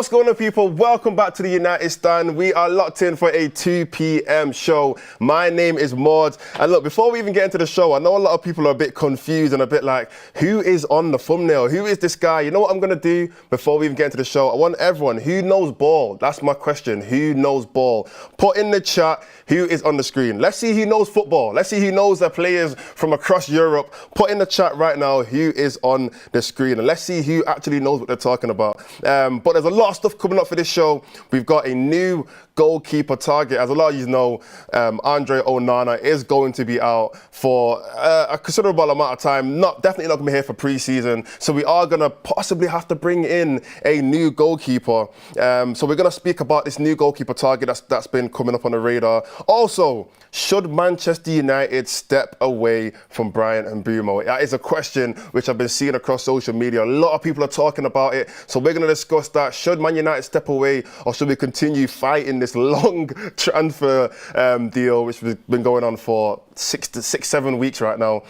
What's going on, people? Welcome back to the United Stand. We are locked in for a 2 p.m. show. My name is Mordzs. And look, before we even get into the show, I know a lot of people are a bit confused and a bit like, who is on the thumbnail? Who is this guy? You know what I'm going to do before we even get into the show? I want everyone, who knows ball? That's my question. Who knows ball? Put in the chat who is on the screen. Let's see who knows football. Let's see who knows the players from across Europe. Put in the chat right now who is on the screen. And let's see who actually knows what they're talking about. But there's a lot of stuff coming up for this show. We've got a new goalkeeper target. As a lot of you know, Andre Onana is going to be out for a considerable amount of time. Definitely not going to be here for pre-season. So we are going to possibly have to bring in a new goalkeeper. So we're going to speak about this new goalkeeper target that's been coming up on the radar. Also, should Manchester United step away from Mbeumo? That is a question which I've been seeing across social media. A lot of people are talking about it. So we're going to discuss that. Should Man United step away, or should we continue fighting this long transfer deal which has been going on for 7 weeks right now?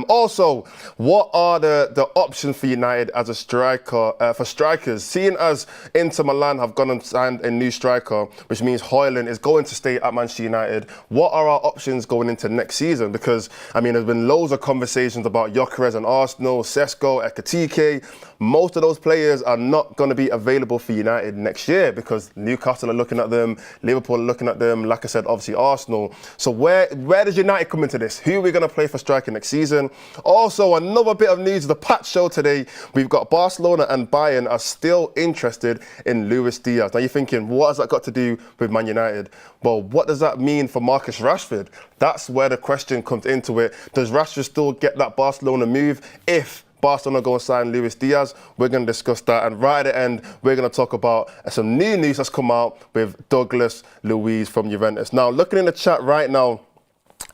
Also, what are the options for United as a striker, for strikers? Seeing as Inter Milan have gone and signed a new striker, which means Højlund is going to stay at Manchester United, what are our options going into next season? Because, I mean, there's been loads of conversations about Gyökeres and Arsenal, Sesko, Ekitike. Most of those players are not going to be available for United next year because Newcastle are looking at them, Liverpool are looking at them, like I said, obviously Arsenal. So where does United come into this? Who are we going to play for striker next season? Also, another bit of news, the Patch Show today, we've got Barcelona and Bayern are still interested in Luis Diaz. Now you're thinking, what has that got to do with Man United? Well, what does that mean for Marcus Rashford? That's where the question comes into it. Does Rashford still get that Barcelona move if Barcelona go and sign Luis Diaz? We're going to discuss that. And right at the end, we're going to talk about some new news that's come out with Douglas Luiz from Juventus. Now, looking in the chat right now,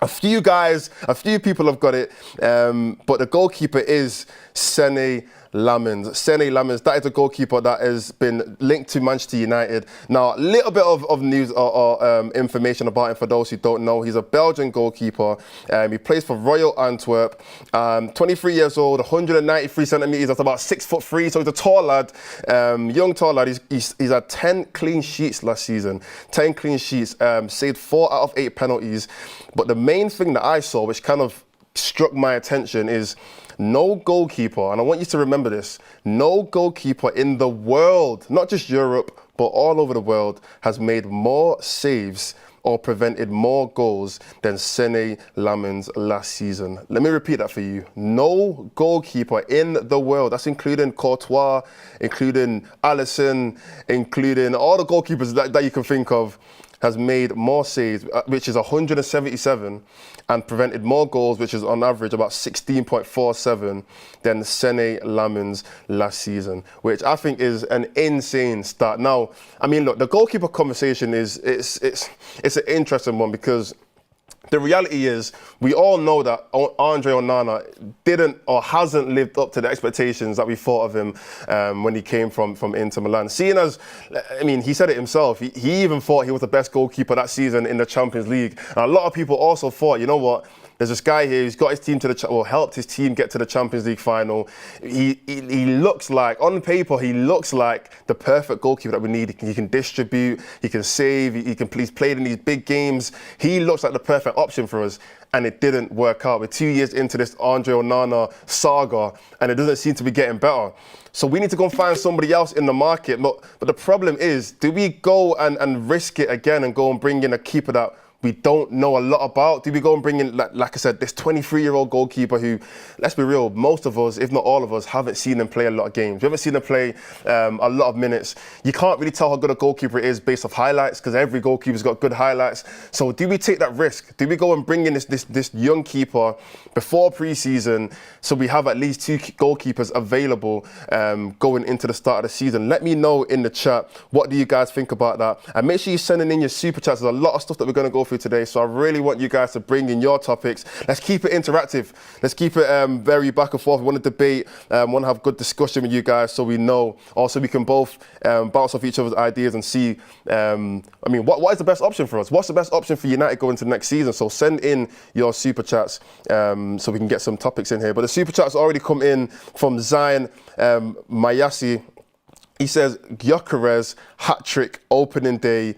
a few people have got it, but the goalkeeper is Senne Lammens. Senne Lammens, that is a goalkeeper that has been linked to Manchester United. Now, a little bit of news or information about him for those who don't know. He's a Belgian goalkeeper. He plays for Royal Antwerp. 23 years old, 193 centimetres, that's about 6'3", so he's a tall lad, young tall lad. He's had 10 clean sheets last season. 10 clean sheets, saved 4 out of 8 penalties. But the main thing that I saw, which kind of struck my attention, is no goalkeeper, and I want you to remember this, no goalkeeper in the world, not just Europe, but all over the world, has made more saves or prevented more goals than Senne Lammens last season. Let me repeat that for you. No goalkeeper in the world, that's including Courtois, including Alisson, including all the goalkeepers that you can think of, has made more saves, which is 177, and prevented more goals, which is on average about 16.47, than Senne Lammens last season, which I think is an insane stat. Now, I mean, look, the goalkeeper conversation it's an interesting one because the reality is, we all know that Andre Onana didn't or hasn't lived up to the expectations that we thought of him when he came from Inter Milan. Seeing as, I mean, he said it himself, he even thought he was the best goalkeeper that season in the Champions League. And a lot of people also thought, you know what, there's this guy here who's got his team helped his team get to the Champions League final. He looks like, on paper, he looks like the perfect goalkeeper that we need. He can distribute, he can save, he can play in these big games. He looks like the perfect option for us. And it didn't work out. We're 2 years into this Andre Onana saga, and it doesn't seem to be getting better. So we need to go and find somebody else in the market. But the problem is, do we go and risk it again and go and bring in a keeper that we don't know a lot about? Do we go and bring in, like I said, this 23-year-old goalkeeper who, let's be real, most of us, if not all of us, haven't seen him play a lot of games. We haven't seen him play a lot of minutes. You can't really tell how good a goalkeeper is based off highlights because every goalkeeper's got good highlights. So do we take that risk? Do we go and bring in this young keeper before pre-season so we have at least 2 goalkeepers available going into the start of the season? Let me know in the chat, what do you guys think about that? And make sure you're sending in your super chats. There's a lot of stuff that we're going to go through today, so I really want you guys to bring in your topics. Let's keep it interactive. Let's keep it very back and forth. We want to debate, want to have good discussion with you guys so we know. Also, we can both bounce off each other's ideas and see, I mean, what is the best option for us? What's the best option for United going into next season? So send in your super chats so we can get some topics in here. But the super chats already come in from Zion Mayasi. He says, Gyökeres hat-trick opening day.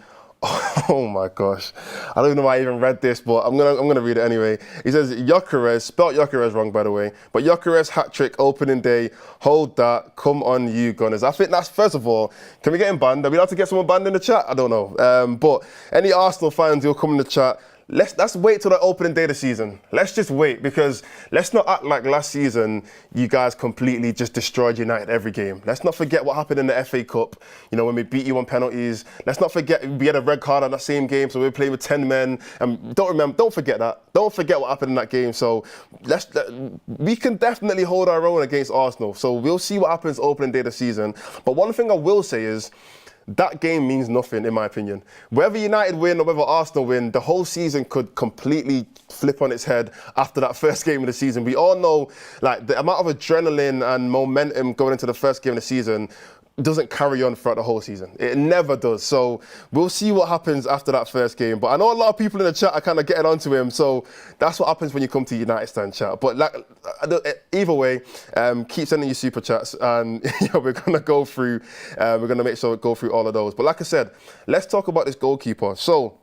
Oh my gosh. I don't even know why I even read this, but I'm gonna read it anyway. He says, Gyökeres, spelt Gyökeres wrong by the way, but Gyökeres hat-trick opening day, hold that, come on you Gunners. I think that's, first of all, can we get him banned? Are we allowed to get someone banned in the chat? I don't know. But any Arsenal fans who'll come in the chat, let's wait till the opening day of the season. Let's just wait, because let's not act like last season you guys completely just destroyed United every game. Let's not forget what happened in the FA Cup, you know, when we beat you on penalties. Let's not forget we had a red card on that same game, so we were playing with 10 men. And don't forget that. Don't forget what happened in that game. So we can definitely hold our own against Arsenal. So we'll see what happens opening day of the season. But one thing I will say is, that game means nothing, in my opinion. Whether United win or whether Arsenal win, the whole season could completely flip on its head after that first game of the season. We all know, like, the amount of adrenaline and momentum going into the first game of the season doesn't carry on throughout the whole season. It never does. So we'll see what happens after that first game. But I know a lot of people in the chat are kind of getting onto him. So that's what happens when you come to United Stand chat. But like, either way, keep sending your super chats, and we're gonna go through. We're gonna make sure we go through all of those. But like I said, let's talk about this goalkeeper. So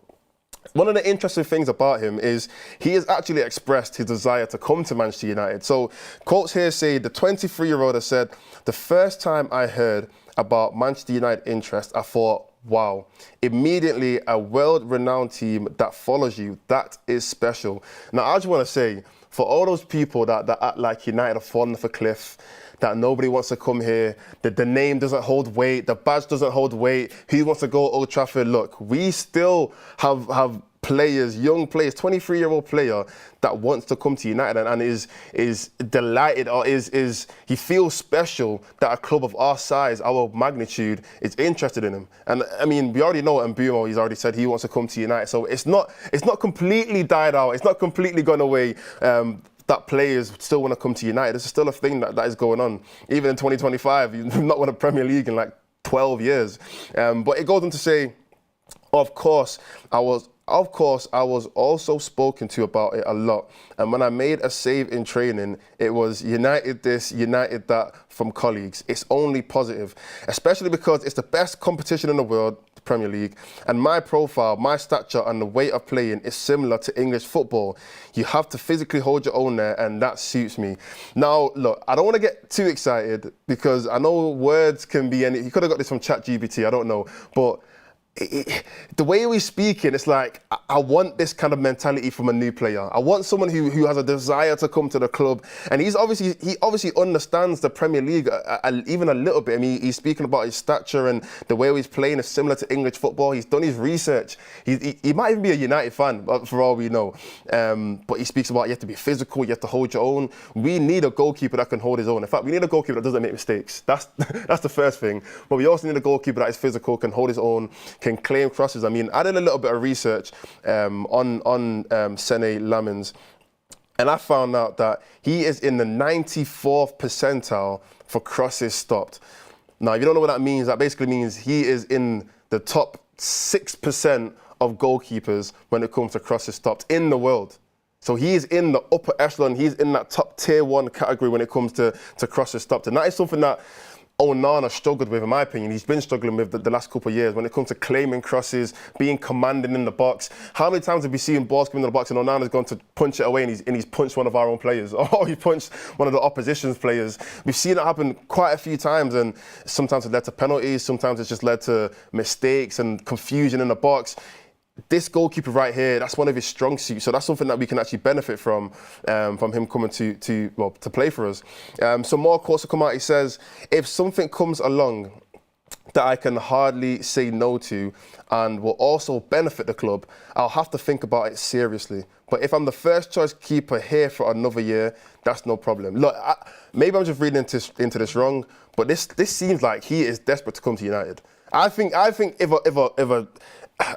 one of the interesting things about him is he has actually expressed his desire to come to Manchester United. So quotes here say, the 23-year-old has said, the first time I heard about Manchester United interest, I thought, wow, immediately a world-renowned team that follows you, that is special. Now, I just want to say, for all those people that act like United have fallen off a cliff, that nobody wants to come here, that the name doesn't hold weight, the badge doesn't hold weight, who wants to go Old Trafford? Look, we still have players, young players, 23-year-old player that wants to come to United and is delighted, or he feels special that a club of our size, our magnitude, is interested in him. And I mean, we already know Mbeumo, he's already said he wants to come to United. So it's not completely died out. It's not completely gone away. That players still want to come to United. This is still a thing that is going on. Even in 2025, you've not won a Premier League in like 12 years. But it goes on to say, of course, I was also spoken to about it a lot. And when I made a save in training, it was United this, United that from colleagues. It's only positive, especially because it's the best competition in the world, the Premier League. And my profile, my stature and the way of playing is similar to English football. You have to physically hold your own there, and that suits me. Now, look, I don't want to get too excited because I know words can be any, you could have got this from ChatGPT, I don't know. But the way we're speaking, it's like, I want this kind of mentality from a new player. I want someone who has a desire to come to the club. And he obviously understands the Premier League even a little bit. I mean, he's speaking about his stature and the way he's playing is similar to English football. He's done his research. He might even be a United fan, for all we know. But he speaks about you have to be physical, you have to hold your own. We need a goalkeeper that can hold his own. In fact, we need a goalkeeper that doesn't make mistakes. That's the first thing. But we also need a goalkeeper that is physical, can hold his own, can claim crosses. I mean, I did a little bit of research on Senne Lammens, and I found out that he is in the 94th percentile for crosses stopped. Now, if you don't know what that means, that basically means he is in the top 6% of goalkeepers when it comes to crosses stopped in the world. So he's in the upper echelon, he's in that top tier 1 category when it comes to crosses stopped. And that is something that Onana struggled with, in my opinion. He's been struggling with the last couple of years when it comes to claiming crosses, being commanding in the box. How many times have we seen balls coming in the box and Onana's gone to punch it away and he's punched one of our own players, or he punched one of the opposition's players? We've seen it happen quite a few times, and sometimes it led to penalties, sometimes it's just led to mistakes and confusion in the box. This goalkeeper right here, that's one of his strong suits, so that's something that we can actually benefit from him coming to play for us. Some more quotes to come out. He says, if something comes along that I can hardly say no to and will also benefit the club, I'll have to think about it seriously. But if I'm the first choice keeper here for another year, that's no problem. Look, maybe I'm just reading into this wrong, but this seems like he is desperate to come to United. I think if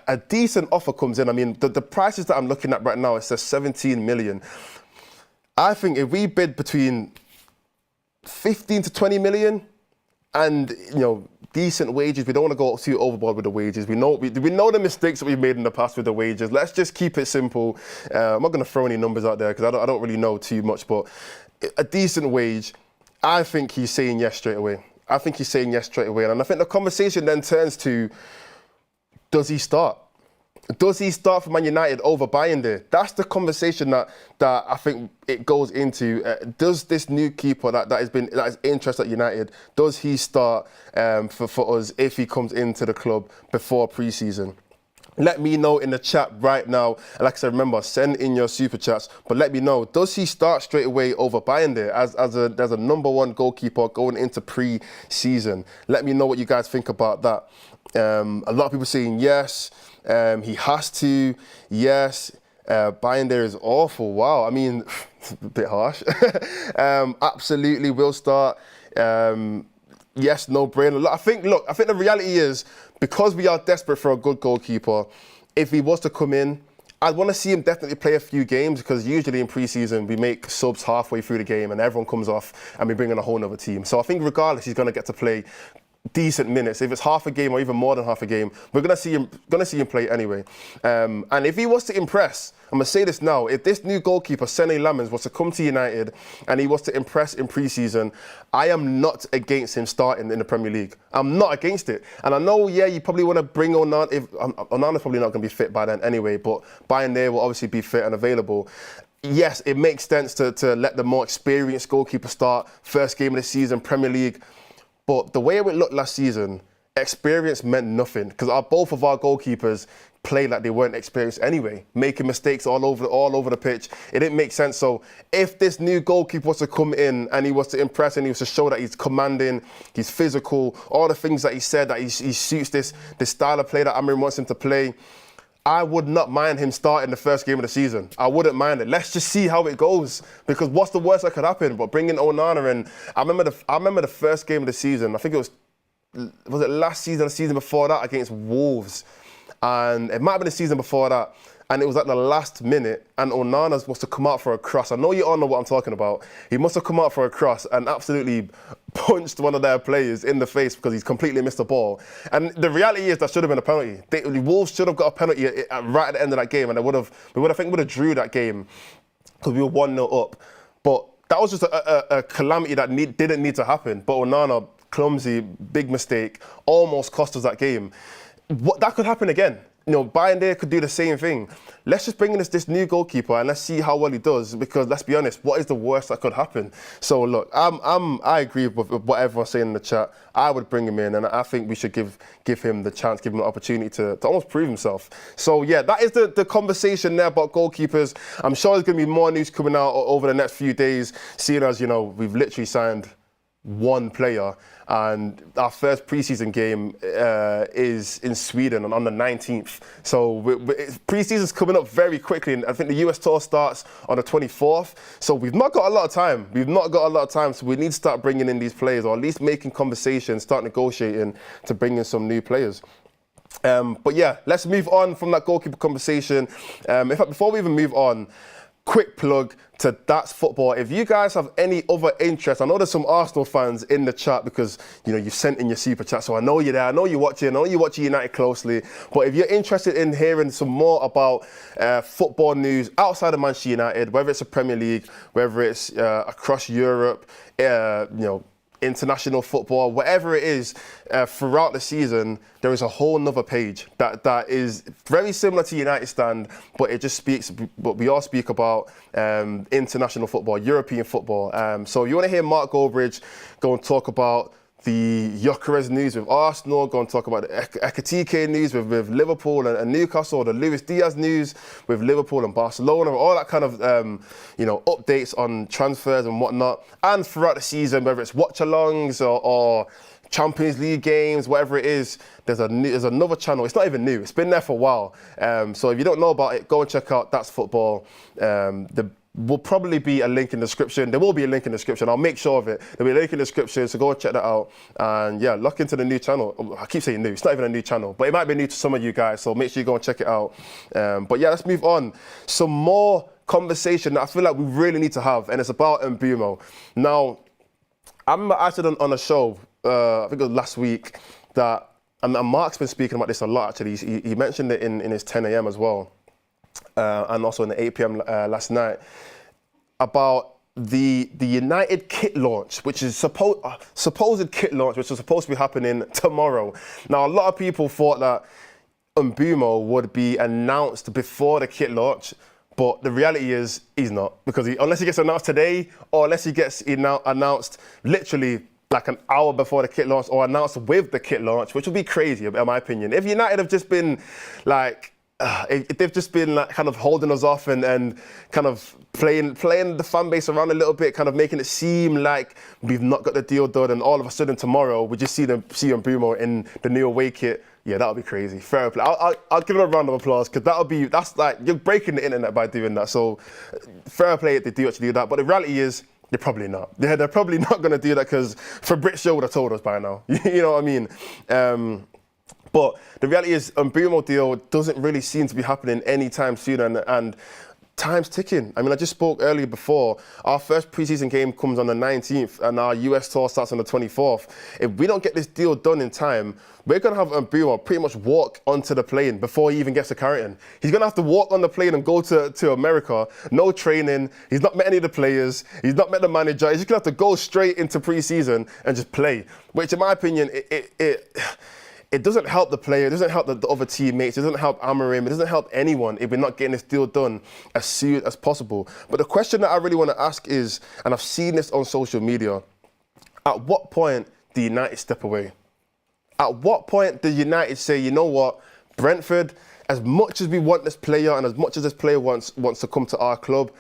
a decent offer comes in, I mean, the prices that I'm looking at right now, it says 17 million. I think if we bid between 15 to 20 million and, decent wages, we don't want to go too overboard with the wages. We know the mistakes that we've made in the past with the wages. Let's just keep it simple. I'm not going to throw any numbers out there because I don't really know too much, but a decent wage, I think he's saying yes straight away. I think he's saying yes straight away. And I think the conversation then turns to, does he start? Does he start for Man United over Bayern? That's the conversation that I think it goes into. Does this new keeper that is interested at United, does he start for us if he comes into the club before pre-season? Let me know in the chat right now. And like I said, remember, send in your super chats. But let me know, does he start straight away over Bayern as a number one goalkeeper going into pre-season? Let me know what you guys think about that. A lot of people saying yes. He has to. Yes. Bayern is awful. Wow. I mean, it's a bit harsh. Absolutely will start. Yes, no brainer. I think the reality is, because we are desperate for a good goalkeeper, if he was to come in, I'd want to see him definitely play a few games, because usually in pre-season we make subs halfway through the game and everyone comes off and we bring in a whole other team. So I think regardless, he's going to get to play decent minutes. If it's half a game or even more than half a game, we're going to see him play anyway. And if he was to impress, I'm going to say this now, if this new goalkeeper, Senne Lammens, was to come to United and he was to impress in pre-season, I am not against him starting in the Premier League. I'm not against it. And I know, yeah, you probably want to bring Onana. Onana's probably not going to be fit by then anyway, but Bayern there will obviously be fit and available. Yes, it makes sense to let the more experienced goalkeeper start first game of the season, Premier League. But the way it looked last season, experience meant nothing, because both of our goalkeepers played like they weren't experienced anyway, making mistakes all over the pitch. It didn't make sense. So if this new goalkeeper was to come in and he was to impress and he was to show that he's commanding, he's physical, all the things that he said, that he suits this style of play that Amorim wants him to play, I would not mind him starting the first game of the season. I wouldn't mind it. Let's just see how it goes, because what's the worst that could happen? But bringing Onana in, I remember the first game of the season. I think it was it last season or the season before that against Wolves, and it might have been the season before that. And it was at the last minute, and Onana must have come out for a cross. I know you all know what I'm talking about. He must have come out for a cross and absolutely punched one of their players in the face because he's completely missed the ball. And the reality is that should have been a penalty. The Wolves should have got a penalty right at the end of that game, and we would have drew that game because we were 1-0 up. But that was just a calamity that didn't need to happen. But Onana, clumsy, big mistake, almost cost us that game. That could happen again. You know, Bayern could do the same thing. Let's just bring in this new goalkeeper and let's see how well he does, because let's be honest, what is the worst that could happen? So look, I agree with what everyone's saying in the chat. I would bring him in, and I think we should give him the chance, give him the opportunity to almost prove himself. So yeah, that is the conversation there about goalkeepers. I'm sure there's going to be more news coming out over the next few days, seeing as, you know, we've literally signed one player, and our first pre-season game is in Sweden on the 19th. So pre-season's coming up very quickly, and I think the US tour starts on the 24th. So we've not got a lot of time. So we need to start bringing in these players, or at least making conversations, start negotiating to bring in some new players. But yeah, let's move on from that goalkeeper conversation. In fact, before we even move on, quick plug to That's Football. If you guys have any other interest, I know there's some Arsenal fans in the chat because, you know, you've sent in your super chat, so I know you're there, I know you're watching, I know you watch United closely. But if you're interested in hearing some more about football news outside of Manchester United, whether it's a Premier League, whether it's across Europe, you know, international football, whatever it is, throughout the season, there is a whole nother page that is very similar to United Stand, but it just speaks, but we all speak about international football, European football. So you want to hear Mark Goldbridge go and talk about the Gyökeres news with Arsenal, go and talk about the Ekitike news with Liverpool and Newcastle, the Luis Diaz news with Liverpool and Barcelona, all that kind of you know, updates on transfers and whatnot. And throughout the season, whether it's watch-alongs or Champions League games, whatever it is, there's another channel. It's not even new. It's been there for a while. So if you don't know about it, go and check out That's Football. Will probably be a link in the description. There will be a link in the description. I'll make sure of it. There'll be a link in the description, so go and check that out. And yeah, look into the new channel. I keep saying new. It's not even a new channel, but it might be new to some of you guys, so make sure you go and check it out. But yeah, let's move on. Some more conversation that I feel like we really need to have, and it's about Mbuemo. Now, I remember I said on a show, I think it was last week, that, and Mark's been speaking about this a lot actually. He mentioned it in his 10 a.m. as well. And also in the 8 p.m. Last night, about the United kit launch, which is supposed kit launch, which is supposed to be happening tomorrow. Now, a lot of people thought that Mbuemo would be announced before the kit launch, but the reality is he's not, because unless he gets announced today, or unless he gets announced literally like an hour before the kit launch, or announced with the kit launch, which would be crazy, in my opinion. If United have just been like, if they've just been like kind of holding us off and kind of playing the fan base around a little bit, kind of making it seem like we've not got the deal done, and all of a sudden tomorrow we just see Mbeumo in the new away kit. Yeah, that would be crazy. Fair play. I'll give them a round of applause, because that's like, you're breaking the internet by doing that. So fair play if they do actually do that. But the reality is, they're probably not. They're probably not going to do that, because Fabrizio would have told us by now. You know what I mean? But the reality is, Mbeumo deal doesn't really seem to be happening anytime soon, and time's ticking. I mean, I just spoke earlier before, our first preseason game comes on the 19th, and our US tour starts on the 24th. If we don't get this deal done in time, we're going to have Mbeumo pretty much walk onto the plane before he even gets to Carrington. He's going to have to walk on the plane and go to America, no training. He's not met any of the players. He's not met the manager. He's just going to have to go straight into preseason and just play, which in my opinion, it doesn't help the player, it doesn't help the other teammates, it doesn't help Amorim, it doesn't help anyone if we're not getting this deal done as soon as possible. But the question that I really want to ask is, and I've seen this on social media, at what point do United step away? At what point do United say, you know what, Brentford, as much as we want this player and as much as this player wants to come to our club,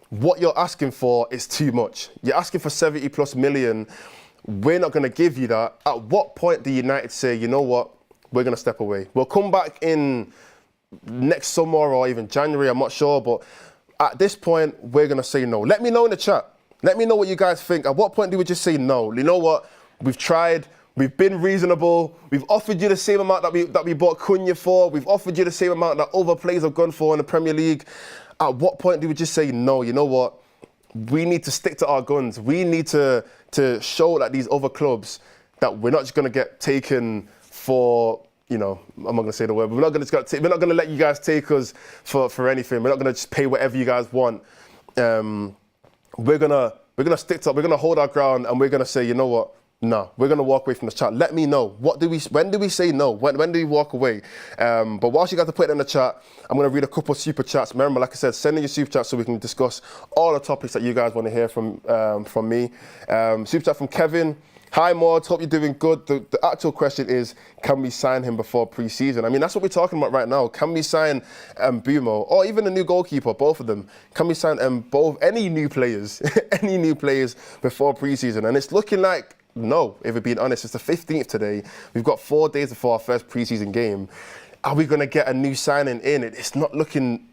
what you're asking for is too much. You're asking for 70 plus million. We're not going to give you that. At what point do United say, you know what, we're going to step away? We'll come back in next summer or even January, I'm not sure. But at this point, we're going to say no. Let me know in the chat. Let me know what you guys think. At what point do we just say no? You know what? We've tried. We've been reasonable. We've offered you the same amount that we bought Cunha for. We've offered you the same amount that other players have gone for in the Premier League. At what point do we just say no? You know what? We need to stick to our guns. We need to show like these other clubs that we're not just going to get taken for, you know, I'm not going to say the word, but we're not going to let you guys take us for anything. We're not going to just pay whatever you guys want. We're going to stick to, we're going to hold our ground, and we're going to say, you know what? No, we're going to walk away from the chat. Let me know. When do we say no? When do we walk away? But whilst you guys are putting it in the chat, I'm going to read a couple of super chats. Remember, like I said, send in your super chat so we can discuss all the topics that you guys want to hear from me. Super chat from Kevin. Hi, Mordzs. Hope you're doing good. The actual question is, can we sign him before pre-season? I mean, that's what we're talking about right now. Can we sign Mbuemo, or even a new goalkeeper, both of them? Can we sign any new players, any new players before pre-season? And it's looking like, no, if we're being honest, it's the 15th today. We've got 4 days before our first pre-season game. Are we going to get a new signing in? It's not looking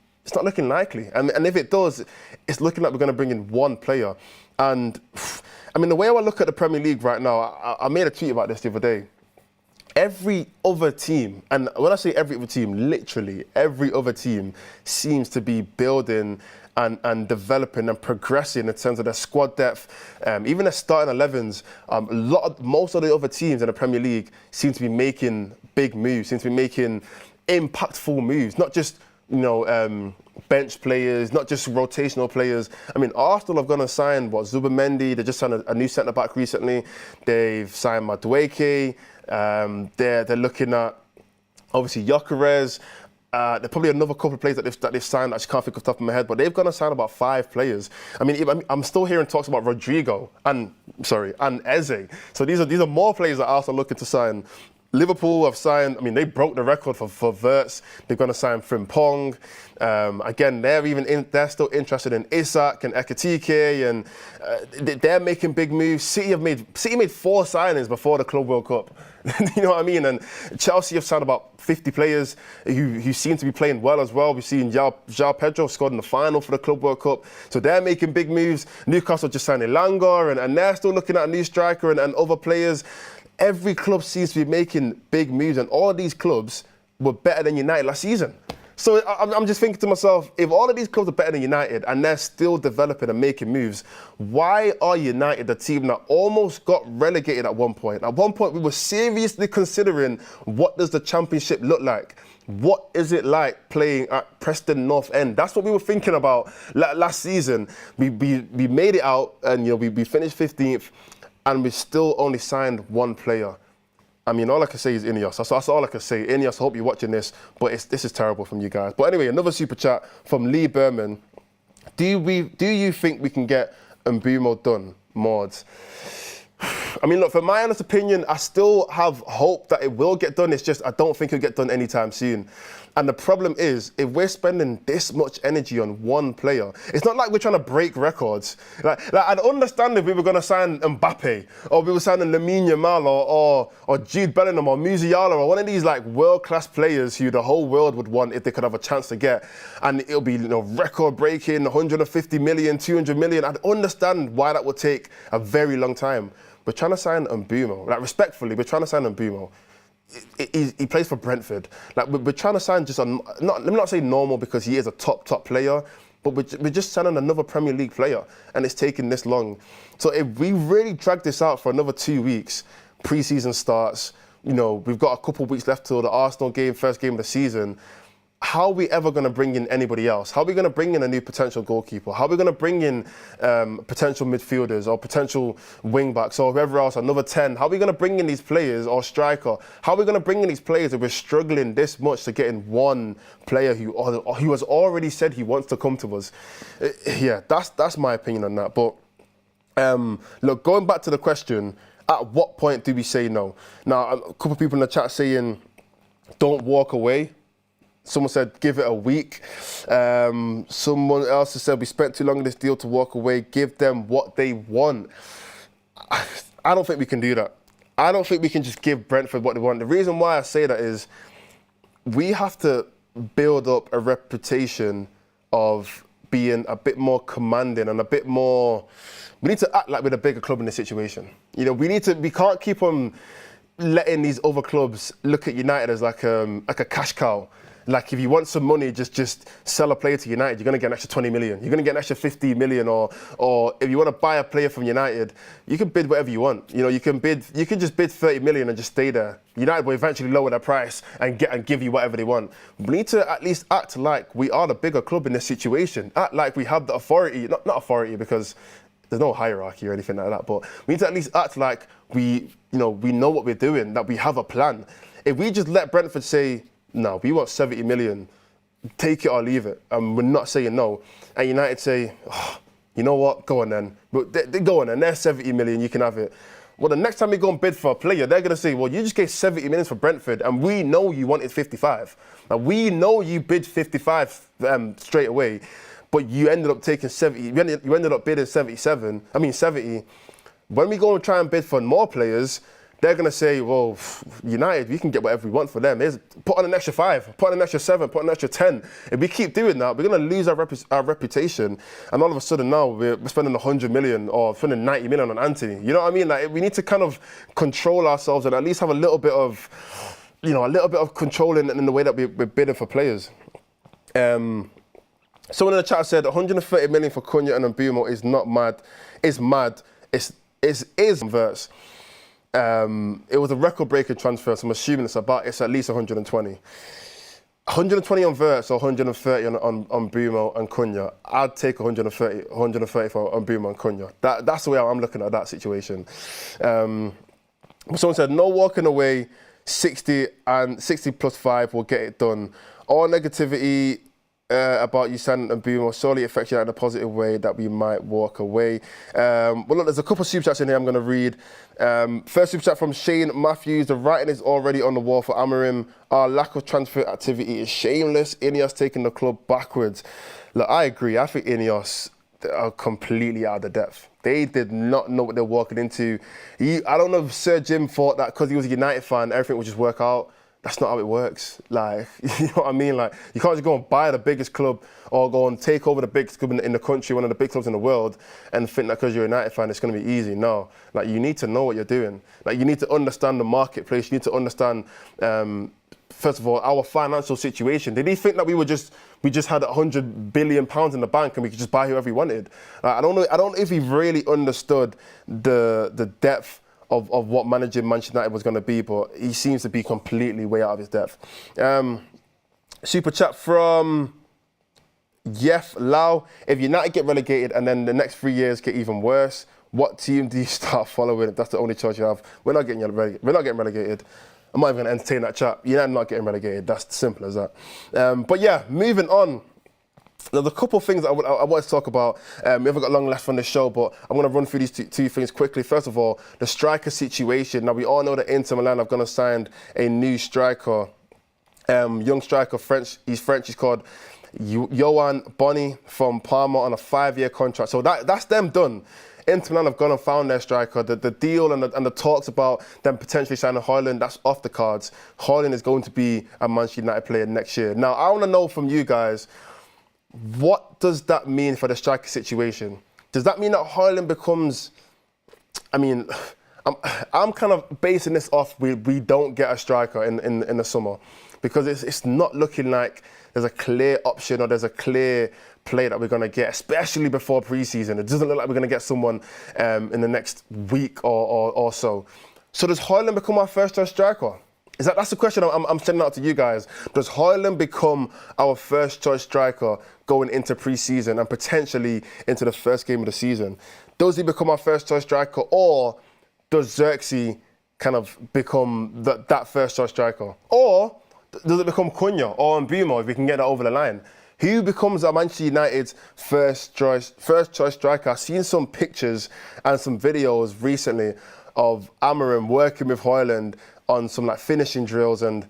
likely. And if it does, it's looking like we're going to bring in one player. And I mean, the way I look at the Premier League right now, I made a tweet about this the other day. Every other team, and when I say every other team, literally every other team seems to be building and developing and progressing in terms of their squad depth, even their starting 11s. Most of the other teams in the Premier League seem to be making big moves, seem to be making impactful moves, not just, you know, bench players, not just rotational players. I mean, Arsenal have gone and signed Zubimendi. They just signed a new centre back recently. They've signed Madueke. They're looking at obviously Gyökeres. There's probably another couple of players that they've signed. I just can't think off the top of my head, but they've gone and signed about 5 players. I mean, I'm still hearing talks about Rodrigo and Eze. So these are more players that Arsenal looking to sign. Liverpool have signed, I mean, they broke the record for Wirtz. They're going to sign Frimpong. Again, they're still interested in Isak and Ekitike, and they're making big moves. City made 4 signings before the Club World Cup. You know what I mean? And Chelsea have signed about 50 players who seem to be playing well as well. We've seen João Pedro scored in the final for the Club World Cup. So they're making big moves. Newcastle just signed Elanga, and they're still looking at a new striker and other players. Every club seems to be making big moves, and all of these clubs were better than United last season. So I'm just thinking to myself, if all of these clubs are better than United and they're still developing and making moves, why are United the team that almost got relegated at one point? At one point, we were seriously considering, what does the Championship look like? What is it like playing at Preston North End? That's what we were thinking about last season. We made it out, and we finished 15th, and we still only signed one player. I mean, all I can say is Ineos. That's all I can say. Ineos, I hope you're watching this, but this is terrible from you guys. But anyway, another super chat from Lee Berman. Do you think we can get Mbeumo done, Mordzs? I mean, look, for my honest opinion, I still have hope that it will get done. It's just I don't think it'll get done anytime soon. And the problem is, if we're spending this much energy on one player, it's not like we're trying to break records. Like I'd understand if we were going to sign Mbappe, or we were signing Lamine Yamal, or Jude Bellingham, or Musiala, or one of these like world-class players who the whole world would want if they could have a chance to get. And it'll be record-breaking, 150 million, 200 million. I'd understand why that would take a very long time. We're trying to sign Mbeumo. Like, respectfully, we're trying to sign Mbeumo. He plays for Brentford. Like, we're trying to sign just let me not say normal, because he is a top player, but we're just signing another Premier League player, and it's taking this long. So if we really drag this out for another 2 weeks, pre-season starts, we've got a couple of weeks left till the Arsenal game, first game of the season. How are we ever going to bring in anybody else? How are we going to bring in a new potential goalkeeper? How are we going to bring in potential midfielders or potential wing-backs or whoever else, another 10? How are we going to bring in these players, or striker? How are we going to bring in these players if we're struggling this much to get in one player who has already said he wants to come to us? Yeah, that's my opinion on that. But look, going back to the question, at what point do we say no? Now, a couple of people in the chat saying, don't walk away. Someone said, give it a week. Someone else has said, we spent too long in this deal to walk away. Give them what they want. I don't think we can do that. I don't think we can just give Brentford what they want. The reason why I say that is we have to build up a reputation of being a bit more commanding and a bit more... We need to act like we're a bigger club in this situation. We can't keep on letting these other clubs look at United as like a cash cow. Like, if you want some money, just sell a player to United. You're going to get an extra 20 million. You're going to get an extra 50 million. Or if you want to buy a player from United, you can bid whatever you want. You can just bid 30 million and just stay there. United will eventually lower their price and give you whatever they want. We need to at least act like we are the bigger club in this situation. Act like we have the authority, not authority, because there's no hierarchy or anything like that. But we need to at least act like we know what we're doing, that we have a plan. If we just let Brentford say, no, we want 70 million, take it or leave it, and we're not saying no, and United say, oh, you know what, go on then. But they go on then, there's 70 million, you can have it. Well, the next time we go and bid for a player, they're going to say, well, you just gave 70 million for Brentford, and we know you wanted 55. Now, we know you bid 55 straight away, but you ended up taking 70, you ended up bidding 70. When we go and try and bid for more players, they're going to say, well, United, we can get whatever we want for them. Put on an extra 5, put on an extra 7, put on an extra 10. If we keep doing that, we're going to lose our reputation. And all of a sudden now, we're spending 100 million or spending 90 million on Anthony. You know what I mean? Like, we need to kind of control ourselves and at least have a little bit of control in the way that we're bidding for players. Someone in the chat said 130 million for Cunha and Mbuemo is not mad. It's mad. It's verse. It was a record-breaking transfer, so I'm assuming it's at least 120. 120 on Verts or 130 on Mbuemo and Cunha. I'd take 130 for Mbuemo and Cunha. That's the way I'm looking at that situation. Someone said, no walking away, 60 and 60 plus 5 will get it done. All negativity about you signing Mbuemo solely affects you in a positive way that we might walk away. Well, look, there's a couple of super chats in here I'm going to read. First super chat from Shane Matthews. The writing is already on the wall for Amorim. Our lack of transfer activity is shameless. Ineos taking the club backwards. Look, I agree. I think Ineos are completely out of the depth. They did not know what they're walking into. I don't know if Sir Jim thought that because he was a United fan, everything would just work out. That's not how it works. Like, you know what I mean? Like, you can't just go and buy the biggest club or go and take over the biggest club in the country, one of the big clubs in the world, and think that because you're a United fan, it's going to be easy. No. Like, you need to know what you're doing. Like, you need to understand the marketplace. You need to understand first of all, our financial situation? Did he think that we just had £100 billion in the bank and we could just buy whoever we wanted? I don't know if he really understood the depth of what managing Manchester United was going to be, but he seems to be completely way out of his depth. Super chat from Yef Lau. If United get relegated and then the next 3 years get even worse, what team do you start following if that's the only choice you have? We're not getting relegated. I'm not even going to entertain that chat. United not getting relegated. That's simple as that. But yeah, moving on. There's a couple of things that I want to talk about. We haven't got long left on the show, but I'm going to run through these two things quickly. First of all, the striker situation. Now, we all know that Inter Milan have gone and signed a new striker, young striker, French. He's called Yoann Bonni from Parma on a 5-year contract. So that's them done. Inter Milan have gone and found their striker. The deal and the talks about them potentially signing Haaland, that's off the cards. Haaland is going to be a Manchester United player next year. Now, I want to know from you guys, what does that mean for the striker situation? Does that mean that Haaland becomes... I mean, I'm kind of basing this off we don't get a striker in the summer, because it's not looking like there's a clear option or there's a clear play that we're going to get, especially before pre-season. It doesn't look like we're going to get someone in the next week or so. So does Haaland become our first-choice striker? That's the question I'm sending out to you guys. Does Haaland become our first-choice striker going into pre-season and potentially into the first game of the season? Does he become our first-choice striker, or does Xerxes kind of become that first-choice striker? Or does it become Cunha or Mbuemo if we can get that over the line? Who becomes our Manchester United's first choice striker? I've seen some pictures and some videos recently of Amorim working with Haaland on some like finishing drills, and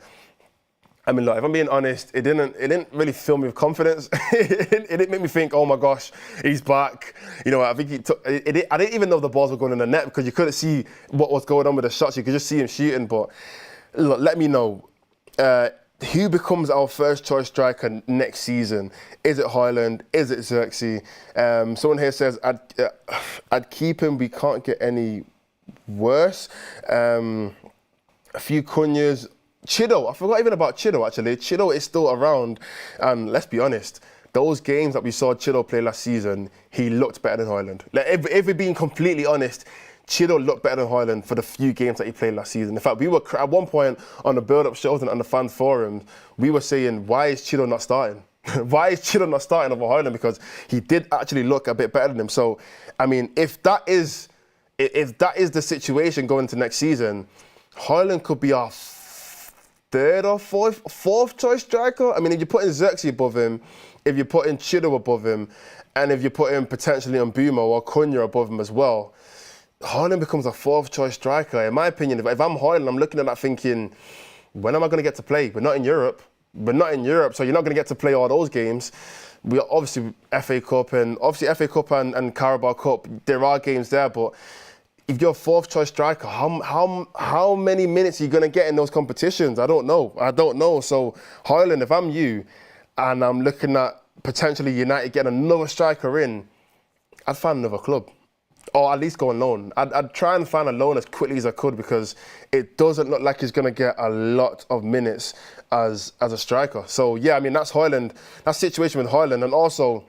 I mean, look, if I'm being honest, it didn't really fill me with confidence. it didn't make me think, oh my gosh, he's back. You know, I think I didn't even know the balls were going in the net because you couldn't see what was going on with the shots. You could just see him shooting. But look, let me know. Who becomes our first choice striker next season? Is it Haaland? Is it Xerxes? Someone here says, I'd keep him. We can't get any worse. A few Cunhas. Chido, I forgot even about Chido actually. Chido is still around. And let's be honest, those games that we saw Chido play last season, he looked better than Haaland. Like, if we're being completely honest, Chido looked better than Haaland for the few games that he played last season. In fact, we were at one point on the build-up shows and on the fan forums, we were saying, why is Chido not starting? Why is Chido not starting over Haaland? Because he did actually look a bit better than him. So, I mean, if that is the situation going into next season, Haaland could be our third or fourth choice striker. I mean, if you're putting Xerxes above him, if you're putting Chido above him, and if you're putting potentially Mbuemo or Cunha above him as well, Haaland becomes a fourth choice striker. In my opinion, if I'm Haaland, I'm looking at that thinking, when am I going to get to play? We're not in Europe. So you're not going to get to play all those games. We are obviously FA Cup and Carabao Cup. There are games there, but if you're a fourth choice striker, how many minutes are you going to get in those competitions? I don't know. So Haaland, if I'm you, and I'm looking at potentially United getting another striker in, I'd find another club. Or at least go on loan. I'd try and find a loan as quickly as I could, because it doesn't look like he's going to get a lot of minutes as a striker. So yeah, I mean, that's Haaland. That situation with Haaland. And also,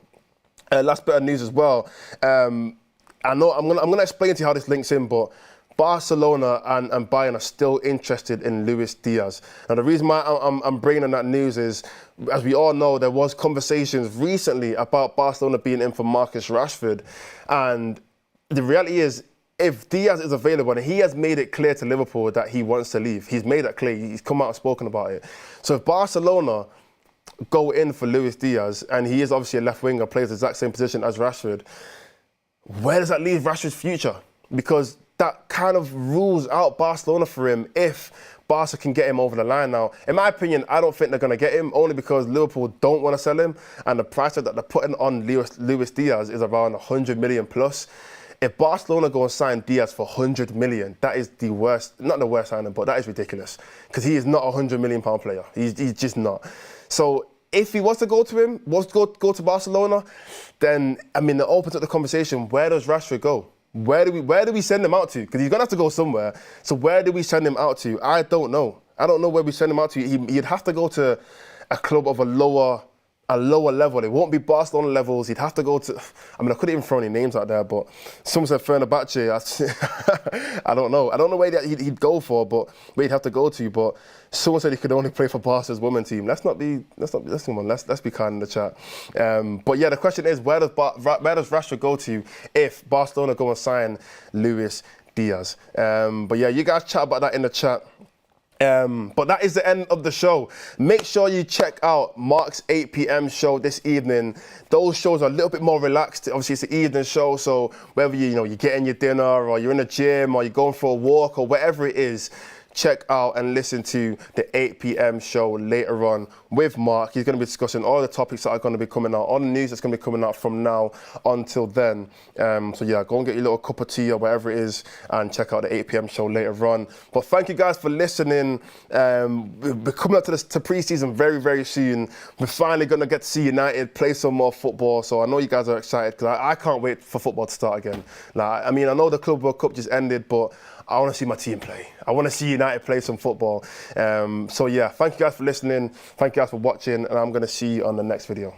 last bit of news as well. I know I'm gonna explain to you how this links in, but Barcelona and Bayern are still interested in Luis Diaz. Now, the reason why I'm bringing in that news is, as we all know, there was conversations recently about Barcelona being in for Marcus Rashford, and the reality is, if Diaz is available, and he has made it clear to Liverpool that he wants to leave, he's made that clear, he's come out and spoken about it. So if Barcelona go in for Luis Diaz, and he is obviously a left winger, plays the exact same position as Rashford, where does that leave Rashford's future? Because that kind of rules out Barcelona for him if Barca can get him over the line. Now, in my opinion, I don't think they're going to get him, only because Liverpool don't want to sell him, and the price that they're putting on Luis Diaz is around 100 million plus. If Barcelona go and sign Diaz for 100 million, that is the worst, not the worst signing, but that is ridiculous, because he is not a £100 million player. He's just not. So if he was to go to him, go to Barcelona, then, I mean, it opens up the conversation, where does Rashford go? where do we send him out to? Because he's gonna have to go somewhere. So where do we send him out to? I don't know. I don't know where we send him out to. He'd have to go to a club of a lower level. It won't be Barcelona levels. He'd have to go to. I mean, I couldn't even throw any names out there, but someone said Fenerbahce. I don't know. I don't know where he'd go for, but where he'd have to go to. But someone said he could only play for Barca's women's team. Let's be kind in the chat. But yeah, the question is, where does Rashford go to if Barcelona go and sign Luis Diaz? But yeah, you guys chat about that in the chat. But that is the end of the show. Make sure you check out Mark's 8 p.m. show this evening. Those shows are a little bit more relaxed. Obviously, it's an evening show, so whether you're getting your dinner or you're in the gym or you're going for a walk or whatever it is, check out and listen to the 8 p.m. show later on with Mark. He's going to be discussing all the topics that are going to be coming out, all the news that's going to be coming out from now until then. So yeah, go and get your little cup of tea or whatever it is and check out the 8 p.m. show later on. But thank you guys for listening. We're coming up to pre-season very, very soon. We're finally going to get to see United play some more football. So I know you guys are excited because I can't wait for football to start again. Like, I mean, I know the Club World Cup just ended, but I want to see my team play. I want to see United play some football. So yeah, thank you guys for listening. Thank you guys for watching, and I'm going to see you on the next video.